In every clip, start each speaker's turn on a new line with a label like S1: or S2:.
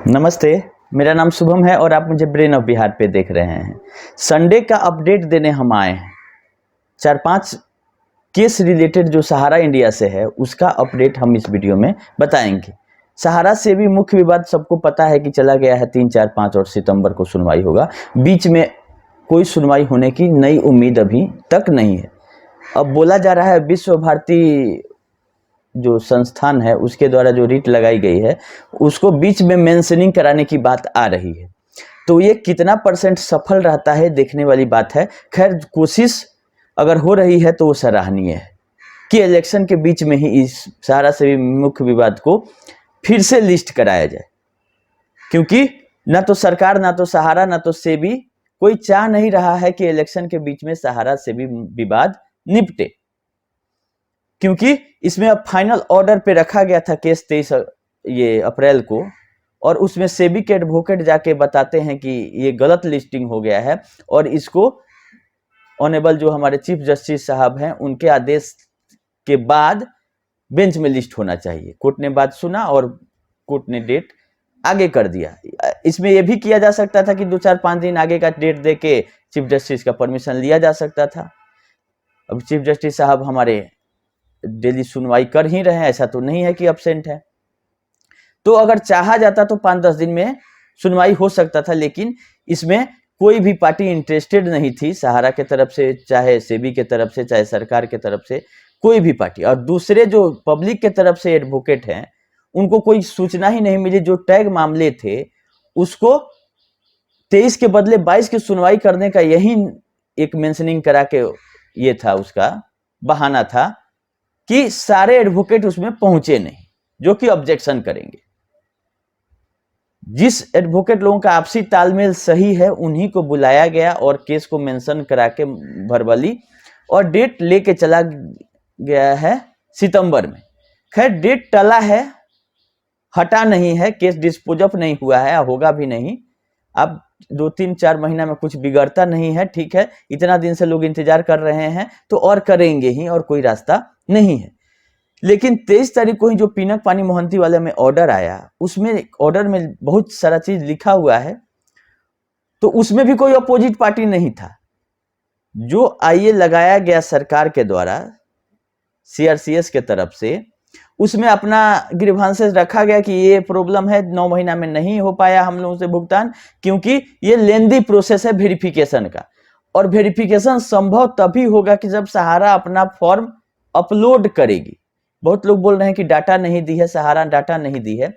S1: नमस्ते, मेरा नाम शुभम है और आप मुझे ब्रेन ऑफ बिहार पे देख रहे हैं। संडे का अपडेट देने हम आए हैं। 4-5 केस रिलेटेड जो सहारा इंडिया से है उसका अपडेट हम इस वीडियो में बताएंगे। सहारा से भी मुख्य विवाद सबको पता है कि चला गया है 3, 4, 5 और सितंबर को सुनवाई होगा। बीच में कोई सुनवाई होने की नई उम्मीद अभी तक नहीं है। अब बोला जा रहा है विश्व भारती जो संस्थान है उसके द्वारा जो रिट लगाई गई है उसको बीच में मेंशनिंग कराने की बात आ रही है। तो ये कितना % सफल रहता है देखने वाली बात है। खैर, कोशिश अगर हो रही है तो वो सराहनीय है कि इलेक्शन के बीच में ही इस सहारा से भी मुख्य विवाद को फिर से लिस्ट कराया जाए, क्योंकि ना तो सरकार, ना तो सहारा, ना तो सेबी कोई चाह नहीं रहा है कि इलेक्शन के बीच में सहारा से भी विवाद निपटे, क्योंकि इसमें अब फाइनल ऑर्डर पे रखा गया था केस 23 अप्रैल को, और उसमें सेबी के एडवोकेट जाके बताते हैं कि ये गलत लिस्टिंग हो गया है और इसको ऑनेबल जो हमारे चीफ जस्टिस साहब हैं उनके आदेश के बाद बेंच में लिस्ट होना चाहिए। कोर्ट ने बात सुना और कोर्ट ने डेट आगे कर दिया। इसमें यह भी किया जा सकता था कि 2-4-5 दिन आगे का डेट दे के चीफ जस्टिस का परमिशन लिया जा सकता था। अब चीफ जस्टिस साहब हमारे डेली सुनवाई कर ही रहे हैं, ऐसा तो नहीं है कि एब्सेंट है। तो अगर चाहा जाता तो 5-10 दिन में सुनवाई हो सकता था, लेकिन इसमें कोई भी पार्टी इंटरेस्टेड नहीं थी, सहारा के तरफ से, चाहे सेबी के तरफ से, चाहे सरकार के तरफ से, कोई भी पार्टी। और दूसरे जो पब्लिक के तरफ से एडवोकेट हैं उनको कोई सूचना ही नहीं मिली। जो टैग मामले थे उसको 23 के बदले 22 की सुनवाई करने का यही एक मेंशनिंग करा के ये था, उसका बहाना था कि सारे एडवोकेट उसमें पहुंचे नहीं जो कि ऑब्जेक्शन करेंगे। जिस एडवोकेट लोगों का आपसी तालमेल सही है उन्हीं को बुलाया गया और केस को मेंशन करा के वर्बली और डेट लेके चला गया है सितंबर में। खैर, डेट टला है, हटा नहीं है, केस डिस्पोज ऑफ नहीं हुआ है, होगा भी नहीं। अब 2-3-4 महीना में कुछ बिगड़ता नहीं है, ठीक है। इतना दिन से लोग इंतजार कर रहे हैं तो और करेंगे ही, और कोई रास्ता नहीं है। लेकिन 23 तारीख को ही जो पिनक पानी मोहंती वाले में ऑर्डर आया, उसमें ऑर्डर में बहुत सारा चीज लिखा हुआ है, तो उसमें भी कोई अपोजिट पार्टी नहीं था। जो आईए लगाया गया सरकार के द्वारा सीआरसीएस के तरफ से, उसमें अपना ग्रीवांसेस रखा गया कि ये प्रॉब्लम है, 9 महीना में नहीं हो पाया हम लोगों से भुगतान, क्योंकि ये लेंदी प्रोसेस है वेरिफिकेशन का, और वेरिफिकेशन संभव तभी होगा कि जब सहारा अपना फॉर्म अपलोड करेगी। बहुत लोग बोल रहे हैं कि डाटा नहीं दी है, सहारा डाटा नहीं दी है।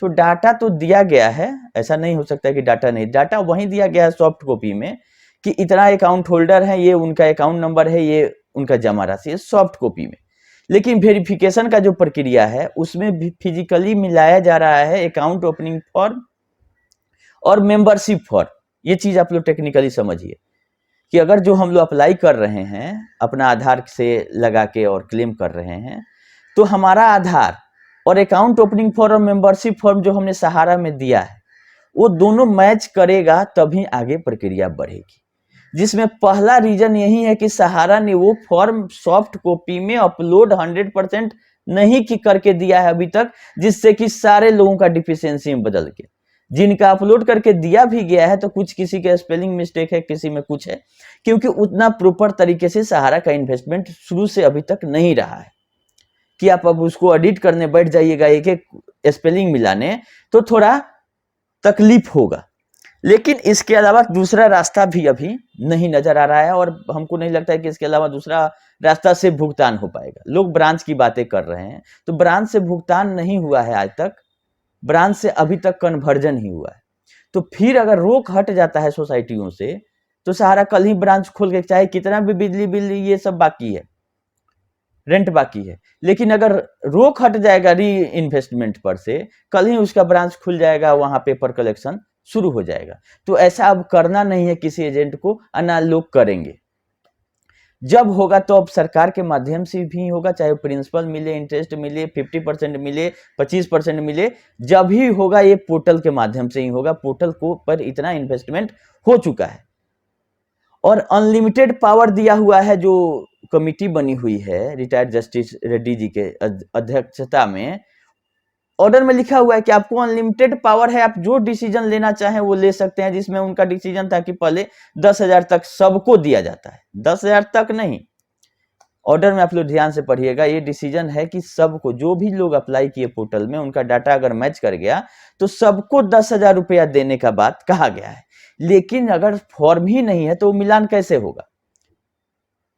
S1: तो डाटा तो दिया गया है, ऐसा नहीं हो सकता कि डाटा नहीं। डाटा वहीं दिया गया है सॉफ्ट कॉपी में कि इतना अकाउंट होल्डर है, ये उनका अकाउंट नंबर है, ये उनका जमा राशि है, सॉफ्ट कॉपी में। लेकिन वेरिफिकेशन का जो प्रक्रिया है उसमें भी फिजिकली मिलाया जा रहा है अकाउंट ओपनिंग फॉर्म और मेंबरशिप फॉर्म। ये चीज आप लोग टेक्निकली समझिए कि अगर जो हम लोग अप्लाई कर रहे हैं अपना आधार से लगा के और क्लेम कर रहे हैं, तो हमारा आधार और अकाउंट ओपनिंग फॉर्म और मेंबरशिप फॉर्म जो हमने सहारा में दिया है वो दोनों मैच करेगा तभी आगे प्रक्रिया बढ़ेगी। जिसमें पहला रीजन यही है कि सहारा ने वो फॉर्म सॉफ्ट कॉपी में अपलोड 100% नहीं करके दिया है अभी तक, जिससे कि सारे लोगों का डिफिशियंसी में बदल के, जिनका अपलोड करके दिया भी गया है तो कुछ किसी के स्पेलिंग मिस्टेक है, किसी में कुछ है, क्योंकि उतना प्रॉपर तरीके से सहारा का इन्वेस्टमेंट शुरू से अभी तक नहीं रहा है कि आप अब उसको एडिट करने बैठ जाइएगा एक एक स्पेलिंग मिलाने, तो थोड़ा तकलीफ होगा। लेकिन इसके अलावा दूसरा रास्ता भी अभी नहीं नजर आ रहा है, और हमको नहीं लगता है कि इसके अलावा दूसरा रास्ता से भुगतान हो पाएगा। लोग ब्रांच की बातें कर रहे हैं, तो ब्रांच से भुगतान नहीं हुआ है आज तक, ब्रांच से अभी तक कन्वर्जन ही हुआ है। तो फिर अगर रोक हट जाता है सोसाइटियों से तो सहारा कल ही ब्रांच खोल के, चाहे कितना भी बिजली बिल ये सब बाकी है, रेंट बाकी है, लेकिन अगर रोक हट जाएगा री इन्वेस्टमेंट पर से, कल ही उसका ब्रांच खुल जाएगा, वहां पेपर कलेक्शन शुरू हो जाएगा। तो ऐसा अब करना नहीं है किसी एजेंट को, ना लोग करेंगे। जब होगा तो अब सरकार के माध्यम से भी होगा, चाहे प्रिंसिपल मिले, इंटरेस्ट मिले, 50% मिले, 25% मिले, जब ही होगा ये पोर्टल के माध्यम से ही होगा। पोर्टल को पर इतना इन्वेस्टमेंट हो चुका है और अनलिमिटेड पावर दिया हुआ है। जो कमिटी बनी हुई है रिटायर्ड जस्टिस रेड्डी जी के अध्यक्षता में, ऑर्डर में लिखा हुआ है कि आपको अनलिमिटेड पावर है, आप जो डिसीजन लेना चाहें वो ले सकते हैं, जिसमें उनका डिसीजन था कि पहले 10,000 तक सबको दिया जाता है, 10,000 तक नहीं। ऑर्डर में आप लोग ध्यान से पढ़िएगा, ये डिसीजन है कि सबको, जो भी लोग अप्लाई किए पोर्टल में, उनका डाटा अगर मैच कर गया तो सबको 10,000 रुपया देने का बात कहा गया है। लेकिन अगर फॉर्म ही नहीं है तो मिलान कैसे होगा,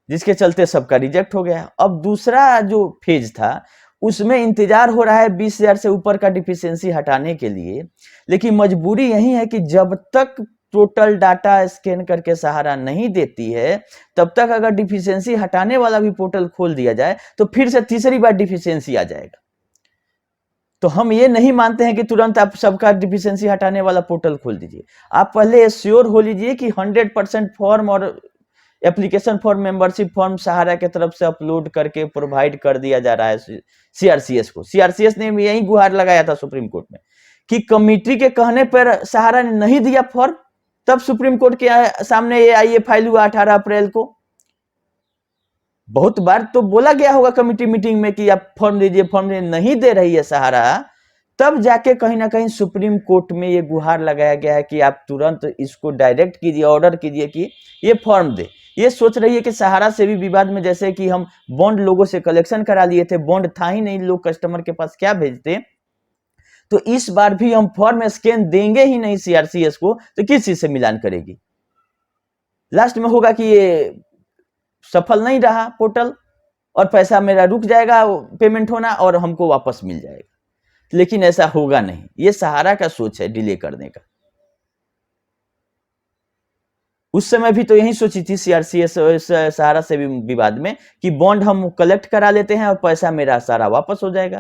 S1: जिसके चलते सबका रिजेक्ट हो गया। अब दूसरा जो फेज था उसमें इंतजार हो रहा है 20,000 से ऊपर का डिफिशियंसी हटाने के लिए, लेकिन मजबूरी यही है कि जब तक टोटल डाटा स्कैन करके सहारा नहीं देती है, तब तक अगर डिफिशियंसी हटाने वाला भी पोर्टल खोल दिया जाए तो फिर से तीसरी बार डिफिशियंसी आ जाएगा। तो हम ये नहीं मानते हैं कि तुरंत आप सबका डिफिशियंसी हटाने वाला पोर्टल खोल दीजिए। आप पहले एश्योर हो लीजिए कि 100% फॉर्म और एप्लीकेशन फॉर मेंबरशिप फॉर्म सहारा के तरफ से अपलोड करके प्रोवाइड कर दिया जा रहा है सीआरसीएस को। सीआरसीएस ने भी यही गुहार लगाया था सुप्रीम कोर्ट में कि कमिटी के कहने पर सहारा ने नहीं दिया फॉर्म, तब सुप्रीम कोर्ट के सामने ये आई फाइल हुआ 18 अप्रैल को। बहुत बार तो बोला गया होगा कमिटी मीटिंग में कि आप फॉर्म दीजिए, फॉर्म नहीं दे रही है सहारा, तब जाके कहीं ना कहीं सुप्रीम कोर्ट में ये गुहार लगाया गया है कि आप तुरंत इसको डायरेक्ट कीजिए, ऑर्डर कीजिए कि ये फॉर्म दे। ये सोच रही है कि सहारा से भी विवाद में, जैसे कि हम बॉन्ड लोगों से कलेक्शन करा लिए थे, बॉन्ड था ही नहीं, लोग कस्टमर के पास क्या भेजते, तो इस बार भी हम फॉर्म स्कैन देंगे ही नहीं सीआरसीएस को, तो किस चीज से मिलान करेगी। लास्ट में होगा कि ये सफल नहीं रहा पोर्टल और पैसा मेरा रुक जाएगा पेमेंट होना और हमको वापस मिल जाएगा, लेकिन ऐसा होगा नहीं। ये सहारा का सोच है डिले करने का। उस समय भी तो यही सोची थी सीआरसीएस सहारा से भी विवाद में कि बॉन्ड हम कलेक्ट करा लेते हैं और पैसा मेरा सारा वापस हो जाएगा।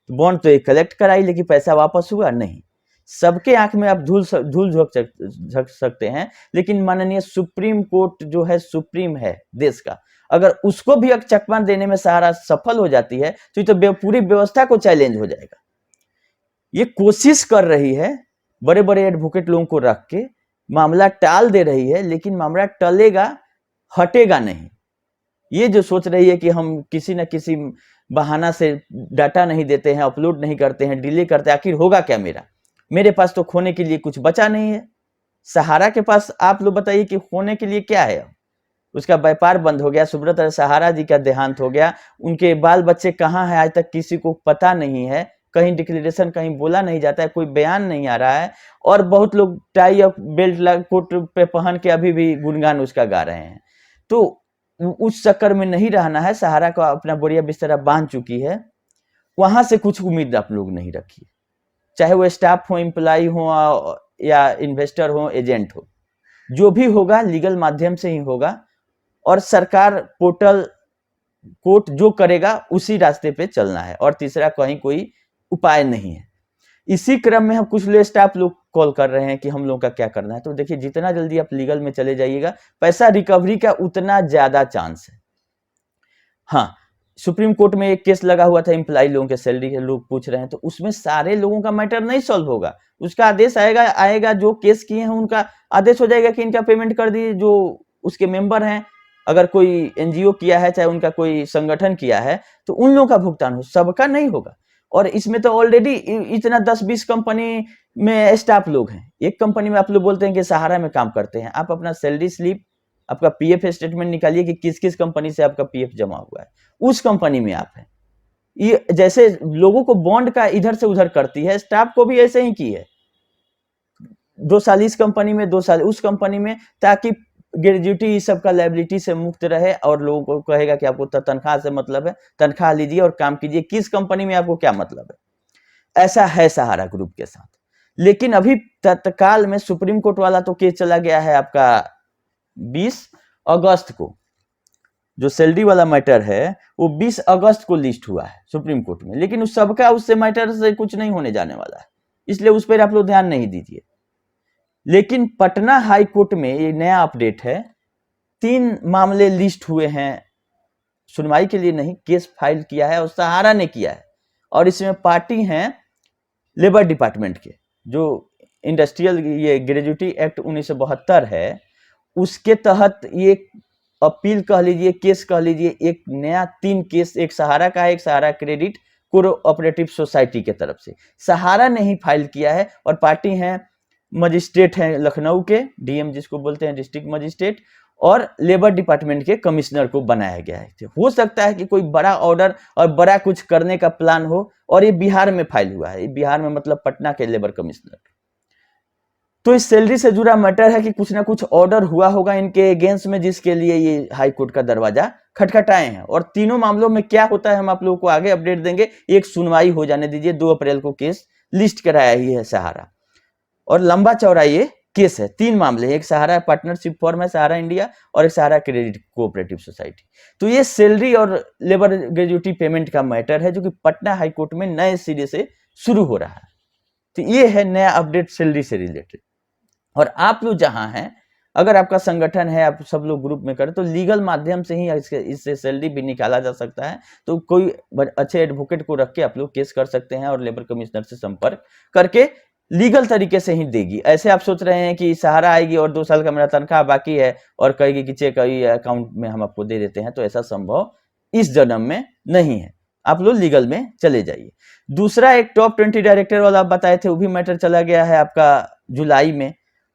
S1: तो बॉन्ड तो ये कलेक्ट कराई, लेकिन पैसा वापस हुआ नहीं। सबके आंख में आप धूल झोंक सकते हैं, लेकिन माननीय सुप्रीम कोर्ट जो है, सुप्रीम है देश का, अगर उसको भी एक चकमा देने में सहारा सफल हो जाती है तो ये तो पूरी व्यवस्था को चैलेंज हो जाएगा। ये कोशिश कर रही है बड़े बड़े एडवोकेट लोगों को रख के, मामला टाल दे रही है, लेकिन मामला टलेगा, हटेगा नहीं। ये जो सोच रही है कि हम किसी न किसी बहाना से डाटा नहीं देते हैं, अपलोड नहीं करते हैं, डिले करते हैं, आखिर होगा क्या मेरे पास तो खोने के लिए कुछ बचा नहीं है। सहारा के पास आप लोग बताइए कि खोने के लिए क्या है। उसका व्यापार बंद हो गया, सुब्रत सहारा जी का देहांत हो गया, उनके बाल बच्चे कहाँ हैं आज तक किसी को पता नहीं है, कहीं डिक्लेरेशन कहीं बोला नहीं जाता है, कोई बयान नहीं आ रहा है, और बहुत लोग टाई और बेल्ट कोट पे पहन के अभी भी गुणगान उसका गा रहे हैं। तो उस चक्कर में नहीं रहना है। सहारा को अपना बोरिया बिस्तरा बांध चुकी है, वहां से कुछ उम्मीद आप लोग नहीं रखिए, चाहे वो स्टाफ हो, एम्प्लॉय हो या इन्वेस्टर हो, एजेंट हो, जो भी होगा लीगल माध्यम से ही होगा, और सरकार पोर्टल कोर्ट जो करेगा उसी रास्ते पे चलना है, और तीसरा कहीं कोई उपाय नहीं है। इसी क्रम में हम कुछ लोग स्टाफ लोग कॉल कर रहे हैं कि हम लोगों का क्या करना है। तो देखिए, जितना जल्दी आप लीगल में चले जाइएगा, पैसा रिकवरी का उतना ज्यादा चांस है। हाँ, सुप्रीम कोर्ट में एक केस लगा हुआ था, एम्प्लॉय लोगों के सैलरी के लोग पूछ रहे हैं, तो उसमें सारे लोगों का मैटर नहीं सॉल्व होगा। उसका आदेश आएगा जो केस किए हैं उनका आदेश हो जाएगा कि इनका पेमेंट कर दीजिए, जो उसके मेंबर हैं, अगर कोई एनजीओ किया है, चाहे उनका कोई संगठन किया है, तो उन लोगों का भुगतान हो, सबका नहीं होगा। और इसमें तो ऑलरेडी इतना 10-20 कंपनी में स्टाफ लोग हैं। एक कंपनी में आप लोग बोलते हैं कि सहारा में काम करते हैं, आप अपना सैलरी स्लिप, आपका पीएफ स्टेटमेंट निकालिए कि किस किस कंपनी से आपका पीएफ जमा हुआ है, उस कंपनी में आप हैं। ये जैसे लोगों को बॉन्ड का इधर से उधर करती है, स्टाफ को भी ऐसे ही की है। 2 साल इस कंपनी में, 2 साल उस कंपनी में, ताकि ग्रेजुटी सबका लायबिलिटी से मुक्त रहे, और लोगों को कहेगा कि आपको तनख्वाह से मतलब है, तनख्वाह लीजिए और काम कीजिए, किस कंपनी में आपको क्या मतलब है। ऐसा है सहारा ग्रुप के साथ। लेकिन अभी तत्काल में सुप्रीम कोर्ट वाला तो केस चला गया है आपका 20 अगस्त को, जो सैलरी वाला मैटर है वो 20 अगस्त को लिस्ट हुआ है सुप्रीम कोर्ट में, लेकिन उस सबका उससे मैटर से कुछ नहीं होने जाने वाला है, इसलिए उस पर आप लोग ध्यान नहीं दीजिए। लेकिन पटना हाई कोर्ट में ये नया अपडेट है, 3 मामले लिस्ट हुए हैं, सुनवाई के लिए नहीं, केस फाइल किया है और सहारा ने किया है, और इसमें पार्टी हैं लेबर डिपार्टमेंट के, जो इंडस्ट्रियल ये ग्रेजुटी एक्ट 1972 है, उसके तहत ये अपील कह लीजिए, केस कह लीजिए, एक नया 3 केस, एक सहारा का है, एक सहारा क्रेडिट कोऑपरेटिव सोसाइटी के तरफ से। सहारा ने ही फाइल किया है और पार्टी हैं मजिस्ट्रेट हैं लखनऊ के, डीएम जिसको बोलते हैं डिस्ट्रिक्ट मजिस्ट्रेट, और लेबर डिपार्टमेंट के कमिश्नर को बनाया गया है। हो सकता है कि कोई बड़ा ऑर्डर और बड़ा कुछ करने का प्लान हो, और ये बिहार में फाइल हुआ है। बिहार में मतलब पटना के लेबर कमिश्नर। तो इस सैलरी से जुड़ा मैटर है कि कुछ ना कुछ ऑर्डर हुआ होगा इनके अगेंस्ट में, जिसके लिए ये हाई कोर्ट का दरवाजा खटखटाए हैं। और तीनों मामलों में क्या होता है हम आप लोगों को आगे अपडेट देंगे। एक सुनवाई हो जाने दीजिए, 2 अप्रैल को केस लिस्ट कराया ही है सहारा, और लंबा चौड़ा ये केस है। 3 मामले, एक सहारा पार्टनरशिप फॉर्म है सहारा इंडिया, और एक सहारा क्रेडिट कोऑपरेटिव सोसाइटी। तो ये सैलरी और लेबर ग्रेजुटी पेमेंट का मैटर है जो कि पटना हाई कोर्ट में नए सिरे से शुरू हो रहा है। तो ये है नया अपडेट सैलरी से रिलेटेड। और आप लोग जहां हैं, अगर आपका संगठन है, आप सब लोग ग्रुप में करें, तो लीगल माध्यम से ही इससे सैलरी भी निकाला जा सकता है। तो कोई अच्छे एडवोकेट को रख के आप लोग केस कर सकते हैं और लेबर कमिश्नर से संपर्क करके लीगल तरीके से ही देगी। ऐसे आप सोच रहे हैं कि सहारा आएगी और 2 साल का मेरा तनख्वाह बाकी है और कहेगी कि चेक अकाउंट में हम आपको दे देते हैं, तो ऐसा संभव इस जन्म में नहीं है। आप लोग लीगल में चले जाइए। दूसरा, एक टॉप 20 डायरेक्टर वाला आप बताए थे, वो भी मैटर चला गया है आपका जुलाई में।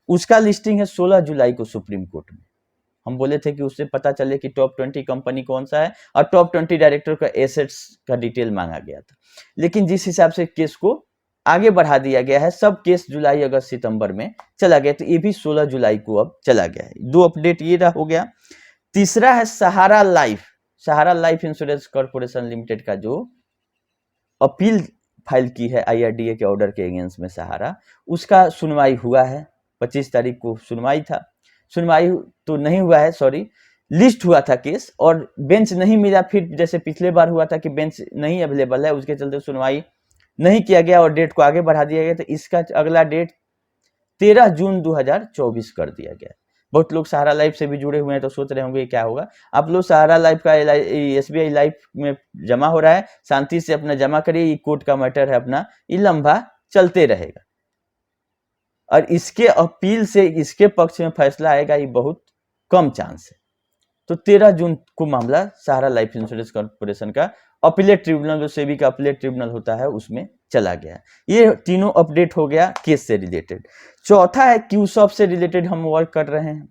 S1: उसका लिस्टिंग है 16 जुलाई को सुप्रीम कोर्ट में। हम बोले थे कि उससे पता चले कि टॉप 20 कंपनी कौन सा है, और टॉप 20 डायरेक्टर का एसेट्स का डिटेल मांगा गया था। लेकिन जिस हिसाब से केस को आगे बढ़ा दिया गया है, सब केस जुलाई, अगस्त, सितंबर में चला गया, तो ये भी 16 जुलाई को अब चला गया है। 2 अपडेट ये हो गया। तीसरा है सहारा लाइफ इंश्योरेंस कॉर्पोरेशन लिमिटेड का जो अपील फाइल की है आईआरडीए के ऑर्डर के अगेंस्ट में सहारा, उसका सुनवाई हुआ है। 25 तारीख को सुनवाई था। सुनवाई तो नहीं हुआ है, सॉरी, लिस्ट हुआ था केस, और बेंच नहीं मिला। फिर जैसे पिछले बार हुआ था कि बेंच नहीं अवेलेबल है, उसके चलते सुनवाई नहीं किया गया और डेट को आगे बढ़ा दिया गया। तो इसका अगला डेट 13 जून 2024 कर दिया गया। बहुत लोग सहारा लाइफ से भी जुड़े हुए हैं, तो सोच रहे होंगे क्या होगा। आप लोग सहारा लाइफ का एसबीआई लाइफ में जमा हो रहा है, शांति से अपना जमा करिए। ये कोर्ट का मैटर है अपना, ये लंबा चलते रहेगा, और इसके अपील से इसके पक्ष में फैसला आएगा ये बहुत कम चांस है। तो 13 जून को मामला सहारा लाइफ इंश्योरेंस कॉर्पोरेशन का अपीलेट ट्रिब्यूनल, जो सेबी का अपीलेट ट्रिब्यूनल होता है, उसमें चला गया। ये तीनों अपडेट हो गया केस से रिलेटेड। चौथा है क्यूसॉप से रिलेटेड हम वर्क कर रहे हैं।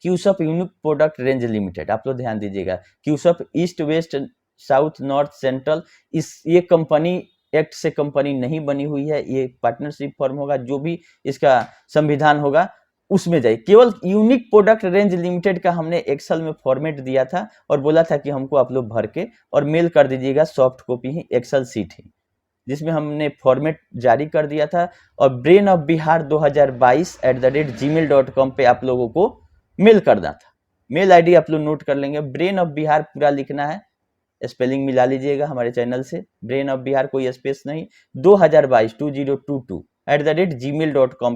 S1: क्यूसॉप यूनिक प्रोडक्ट रेंज लिमिटेड, आप लोग ध्यान दीजिएगा। क्यूसॉप east west south north central, ये कंपनी एक्ट से कंपनी नहीं बनी हुई है, ये पार्टनरशिप फर्म होगा। जो भी इसका संविधान होगा उसमें जाए। केवल यूनिक प्रोडक्ट रेंज लिमिटेड का हमने एक्सेल में फॉर्मेट दिया था और बोला था कि हमको आप लोग भर के और मेल कर दीजिएगा, सॉफ्ट कॉपी ही, एक्सेल सीट ही, जिसमें हमने फॉर्मेट जारी कर दिया था। और ब्रेन ऑफ बिहार 2022@gmail.com पे आप लोगों को मेल करना था। मेल आईडी आप लोग नोट कर लेंगे। ब्रेन ऑफ बिहार पूरा लिखना है, स्पेलिंग मिला लीजिएगा हमारे चैनल से, ब्रेन ऑफ बिहार कोई स्पेस नहीं, 2022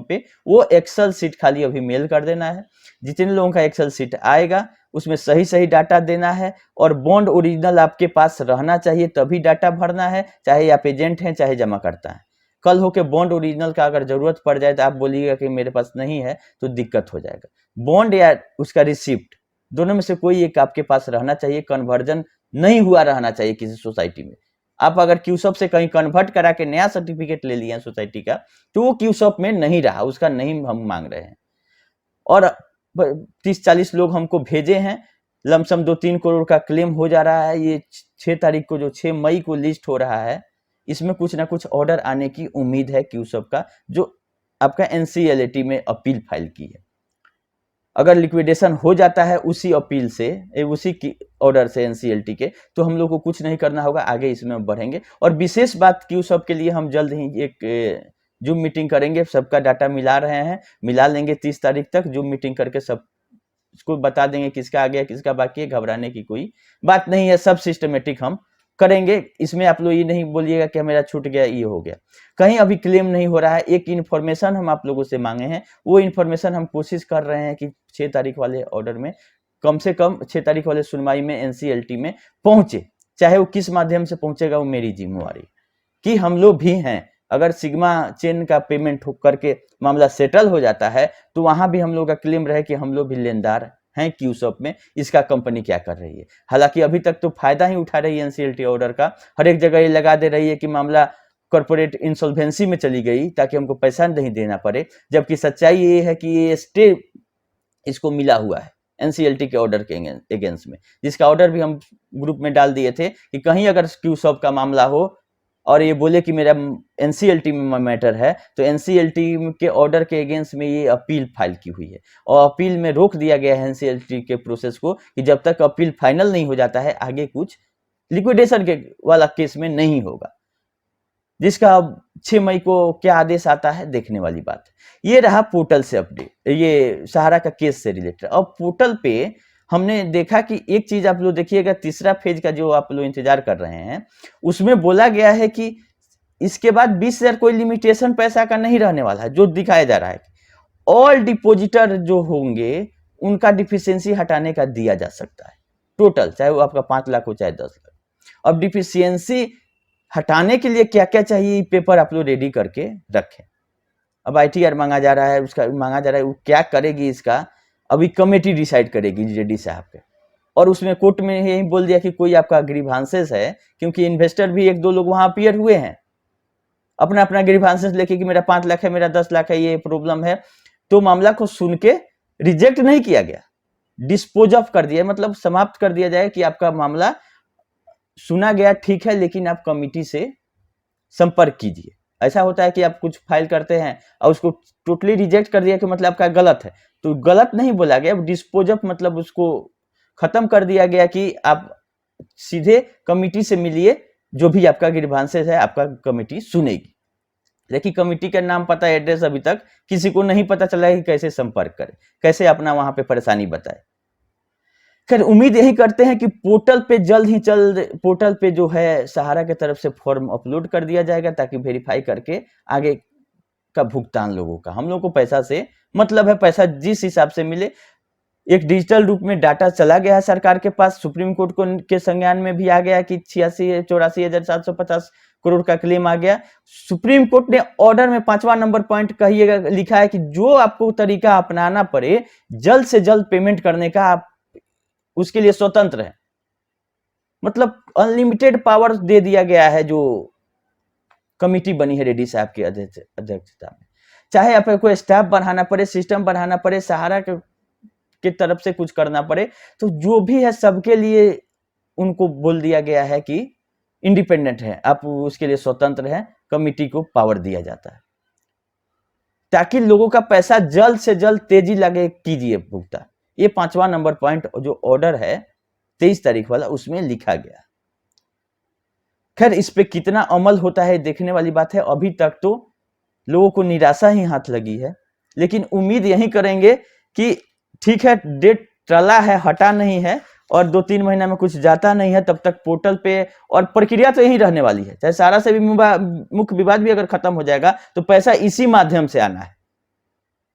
S1: पे वो एक्सेल सीट खाली अभी मेल कर देना है। जितने लोगों का एक्सेल सीट आएगा उसमें सही सही डाटा देना है, और बॉन्ड ओरिजिनल आपके पास रहना चाहिए, तभी डाटा भरना है, चाहे आप एजेंट हैं चाहे जमा करता है। कल होके बॉन्ड ओरिजिनल का अगर जरूरत पड़ जाए तो आप बोलिएगा कि मेरे पास नहीं है, तो दिक्कत हो जाएगा। बॉन्ड या उसका रिसिप्ट, दोनों में से कोई एक आपके पास रहना चाहिए। कन्वर्जन नहीं हुआ रहना चाहिए किसी सोसाइटी में। आप अगर क्यूसॉप से कहीं कन्वर्ट करा के नया सर्टिफिकेट ले लिए सोसाइटी का, तो वो क्यूसॉप में नहीं रहा, उसका नहीं हम मांग रहे हैं। और 30-40 लोग हमको भेजे हैं, लमसम 2-3 करोड़ का क्लेम हो जा रहा है। ये 6 तारीख को, जो 6 मई को लिस्ट हो रहा है, इसमें कुछ ना कुछ ऑर्डर आने की उम्मीद है क्यूसॉप का, जो आपका एनसीएलटी में अपील फाइल की है। अगर लिक्विडेशन हो जाता है उसी अपील से, उसी की ऑर्डर से एनसीएलटी के, तो हम लोग को कुछ नहीं करना होगा, आगे इसमें बढ़ेंगे। और विशेष बात क्यूसॉप के लिए हम जल्द ही एक जूम मीटिंग करेंगे, सबका डाटा मिला रहे हैं, मिला लेंगे 30 तारीख तक जूम मीटिंग करके सब इसको बता देंगे किसका आ गया किसका बाकी है। घबराने की कोई बात नहीं है, सब सिस्टमेटिक हम करेंगे। इसमें आप लोग ये नहीं बोलिएगा कि मेरा छूट गया, ये हो गया, कहीं अभी क्लेम नहीं हो रहा है। एक इन्फॉर्मेशन हम आप लोगों से मांगे हैं, वो इन्फॉर्मेशन हम कोशिश कर रहे हैं कि 6 तारीख वाले ऑर्डर में, कम से कम 6 तारीख वाले सुनवाई में एनसीएलटी में पहुंचे। चाहे वो किस माध्यम से पहुंचेगा वो मेरी जिम्मेवारी, कि हम लोग भी हैं। अगर सिग्मा चेन का पेमेंट करके मामला सेटल हो जाता है, तो वहां भी हम लोग का क्लेम रहे कि हम लोग भी लेनदार हैं क्यूसॉप में, इसका कंपनी क्या कर रही है। हालांकि अभी तक तो फायदा ही उठा रही है एनसीएलटी ऑर्डर का, हर एक जगह ये लगा दे रही है कि मामला कॉर्पोरेट इंसॉल्वेंसी में चली गई ताकि हमको पैसा नहीं देना पड़े, जबकि सच्चाई ये है कि ये स्टे इसको मिला हुआ है एनसीएलटी के ऑर्डर के अगेंस्ट में, जिसका ऑर्डर भी हम ग्रुप में डाल दिए थे कि कहीं अगर क्यूसॉप का मामला हो और ये बोले कि मेरा एनसीएलटी में मैटर है, तो एनसीएलटी के ऑर्डर के अगेंस्ट में ये अपील फाइल की हुई है और अपील में रोक दिया गया है एनसीएलटी के प्रोसेस को कि जब तक अपील फाइनल नहीं हो जाता है आगे कुछ लिक्विडेशन के वाला केस में नहीं होगा, जिसका अब 6 मई को क्या आदेश आता है देखने वाली बात है। ये रहा पोर्टल से अपडेट, ये सहारा का केस से रिलेटेड। अब पोर्टल पे हमने देखा कि एक चीज आप लोग देखिएगा, तीसरा फेज का जो आप लोग इंतजार कर रहे हैं उसमें बोला गया है कि इसके बाद 20,000 कोई लिमिटेशन पैसा का नहीं रहने वाला है। जो दिखाया जा रहा है ऑल डिपोजिटर जो होंगे उनका डिफिशियंसी हटाने का दिया जा सकता है टोटल, चाहे वो आपका 5 लाख हो चाहे 10 लाख। अब डिफिशियंसी हटाने के लिए क्या क्या चाहिए पेपर आप लोग रेडी करके रखें। अब आईटीआर मांगा जा रहा है, उसका मांगा जा रहा है, वो क्या करेगी इसका अभी कमेटी डिसाइड करेगी जेडी साहब के। और उसमें कोर्ट में यही बोल दिया कि कोई आपका ग्रीवांसेस है, क्योंकि इन्वेस्टर भी 1-2 लोग वहां अपीयर हुए हैं अपना अपना ग्रीवांसेस लेके कि मेरा 5 लाख है, मेरा 10 लाख है, ये प्रॉब्लम है। तो मामला को सुन के रिजेक्ट नहीं किया गया, डिस्पोज ऑफ कर दिया, मतलब समाप्त कर दिया जाए कि आपका मामला सुना गया ठीक है, लेकिन आप कमिटी से संपर्क कीजिए। ऐसा होता है कि आप कुछ फाइल करते हैं और उसको टोटली रिजेक्ट कर दिया कि मतलब आपका गलत है, तो गलत नहीं बोला गया, डिस्पोज ऑफ मतलब उसको खत्म कर दिया गया कि आप सीधे कमिटी से मिलिए, जो भी आपका ग्रीवांसेस है आपका कमिटी सुनेगी। लेकिन कमिटी का नाम पता एड्रेस अभी तक किसी को नहीं पता चला है कि कैसे संपर्क करें, कैसे अपना वहां पे परेशानी बताए। खैर उम्मीद यही करते हैं कि पोर्टल पे पोर्टल पे जो है सहारा के तरफ से फॉर्म अपलोड कर दिया जाएगा ताकि वेरीफाई करके आगे का भुगतान लोगों का, हम लोगों को पैसा से मतलब है, पैसा जिस हिसाब से मिले। एक डिजिटल रूप में डाटा चला गया है सरकार के पास, सुप्रीम कोर्ट को के संज्ञान में भी आ गया कि 84,750 करोड़ का क्लेम आ गया। सुप्रीम कोर्ट ने ऑर्डर में 5वां नंबर पॉइंट कहिएगा लिखा है कि जो आपको तरीका अपनाना पड़े जल्द से जल्द पेमेंट करने का, आप उसके लिए स्वतंत्र है। मतलब अनलिमिटेड पावर दे दिया गया है जो कमिटी बनी है रेड्डी साहब की अध्यक्षता में। चाहे आपको कोई स्टाफ बढ़ाना पड़े, सिस्टम बढ़ाना पड़े, सहारा के तरफ से कुछ करना पड़े, तो जो भी है सबके लिए उनको बोल दिया गया है कि इंडिपेंडेंट है, आप उसके लिए स्वतंत्र है, कमिटी को पावर दिया जाता है ताकि लोगों का पैसा जल्द से जल्द तेजी लगे कीजिए भुगतान। ये 5वां नंबर पॉइंट जो ऑर्डर है 23 तारीख वाला उसमें लिखा गया। खैर इस पे कितना अमल होता है देखने वाली बात है। अभी तक तो लोगों को निराशा ही हाथ लगी है, लेकिन उम्मीद यही करेंगे कि ठीक है, डेट टला है, हटा नहीं है और 2-3 महीना में कुछ जाता नहीं है, तब तक पोर्टल पे और प्रक्रिया तो यही रहने वाली है। चाहे सारा से भी मुख्य विवाद भी अगर खत्म हो जाएगा तो पैसा इसी माध्यम से आना है।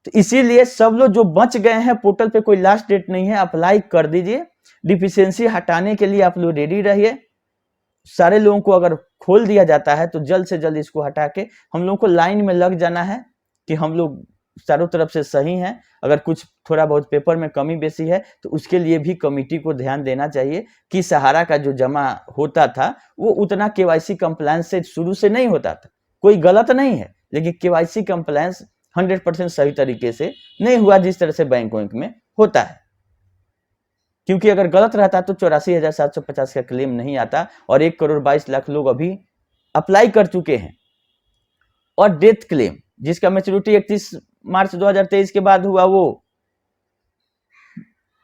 S1: तो इसीलिए सब लोग जो बच गए हैं, पोर्टल पे कोई लास्ट डेट नहीं है, अप्लाई कर दीजिए। डिफिशियंसी हटाने के लिए आप लोग रेडी रहिए। सारे लोगों को अगर खोल दिया जाता है तो जल्द से जल्द इसको हटा के हम लोगों को लाइन में लग जाना है कि हम लोग चारों तरफ से सही हैं। अगर कुछ थोड़ा बहुत पेपर में कमी बेसी है तो उसके लिए भी कमिटी को ध्यान देना चाहिए कि सहारा का जो जमा होता था वो उतना केवाईसी कंप्लायंस से शुरू से नहीं होता था। कोई गलत नहीं है, लेकिन केवाईसी कंप्लायंस 100% सही तरीके से नहीं हुआ जिस तरह से बैंक में होता है। क्योंकि अगर गलत रहता तो 84,750 का क्लेम नहीं आता और 1,22,00,000 लोग अभी अप्लाई कर चुके हैं। और डेथ क्लेम जिसका मैच्योरिटी 31 मार्च 2023 के बाद हुआ, वो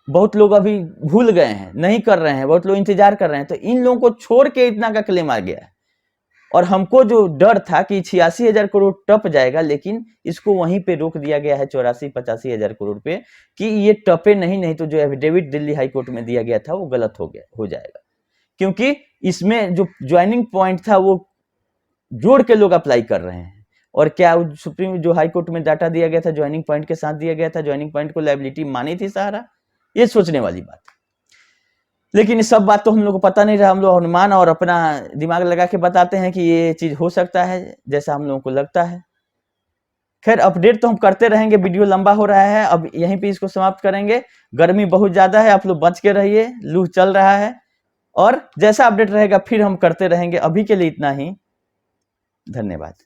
S1: बहुत लोग अभी भूल गए हैं, नहीं कर रहे हैं, बहुत लोग इंतजार कर रहे हैं। तो इन लोगों को छोड़ के इतना का क्लेम आ गया है। और हमको जो डर था कि 86,000 करोड़ टप जाएगा, लेकिन इसको वहीं पे रोक दिया गया है 84-85,000 करोड़ पे कि ये टपे नहीं तो जो एफिडेविट दिल्ली हाई कोर्ट में दिया गया था वो गलत हो जाएगा। क्योंकि इसमें जो ज्वाइनिंग पॉइंट था वो जोड़ के लोग अप्लाई कर रहे हैं। और क्या सुप्रीम जो हाई कोर्ट में डाटा दिया गया था ज्वाइनिंग पॉइंट के साथ दिया गया था, ज्वाइनिंग पॉइंट को लायबिलिटी मानी थी सहारा? ये सोचने वाली बात। लेकिन ये सब बात तो हम लोग को पता नहीं रहा। हम लोग अनुमान और अपना दिमाग लगा के बताते हैं कि ये चीज हो सकता है जैसा हम लोगों को लगता है। खैर अपडेट तो हम करते रहेंगे, वीडियो लंबा हो रहा है, अब यहीं पे इसको समाप्त करेंगे। गर्मी बहुत ज्यादा है, आप लोग बच के रहिए, लू चल रहा है, और जैसा अपडेट रहेगा फिर हम करते रहेंगे। अभी के लिए इतना ही, धन्यवाद।